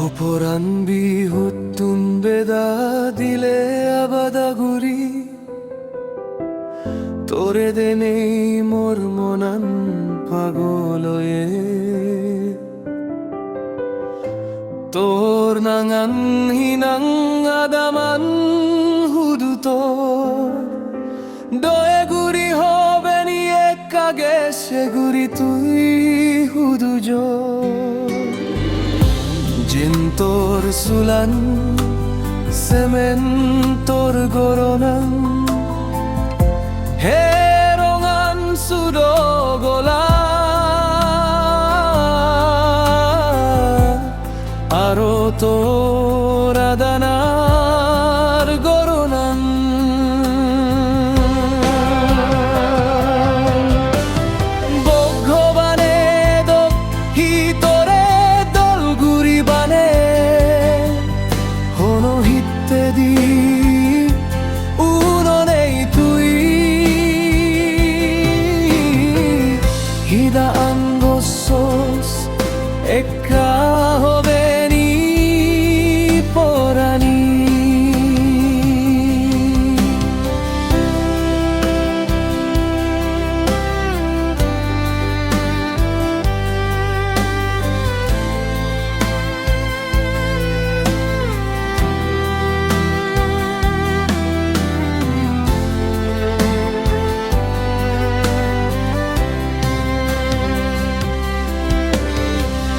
어퍼란 비웃둔 베다 딜레 아바다구리 তোরে দেনেই মোর মনান পাগলয়ে তোর নাঙান হিনাং আদামান হুদুতো দয়ে গুরি হবে নি একাগে সে গুরি তুই হুদুজো জিন্তর সুলান সেমেন্তর গরনাং 해롱한 수도골라 아로 돌아다날 거로난 복호반에도 히토레 돌구리반에 호노 히테디 Hidaan gozos eka hobeni porani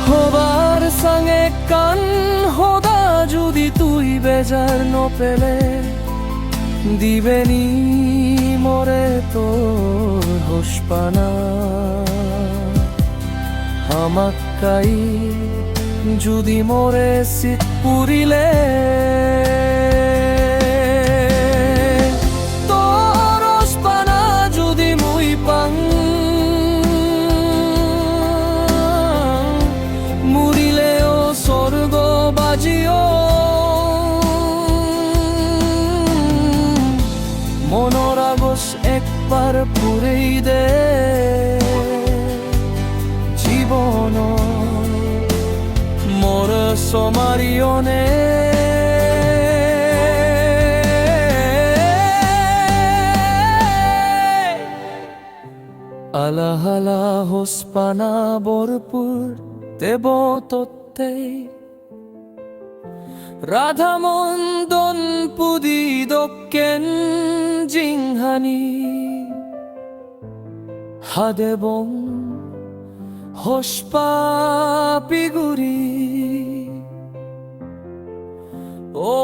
হবার সঙ্গে কান হোদা যদি তুই বেজার ন পেলে দিবেনি মরে তোর হোসপানা হামাক্কাই যদি মরে শীত পুরিলে তোর হোসপানা যদি মুই পাং মুরিলেও স্বর্গ বাজিও মনোরাগস একবার পুরেই দে জীবন মোর সমারিয়নে আলাহালা হোসপানা বরপুর দেব তত্তে রাধামন্দন পুদি দক্ষেন জিংহানি হাদেবং হোসপা পিগুরি ও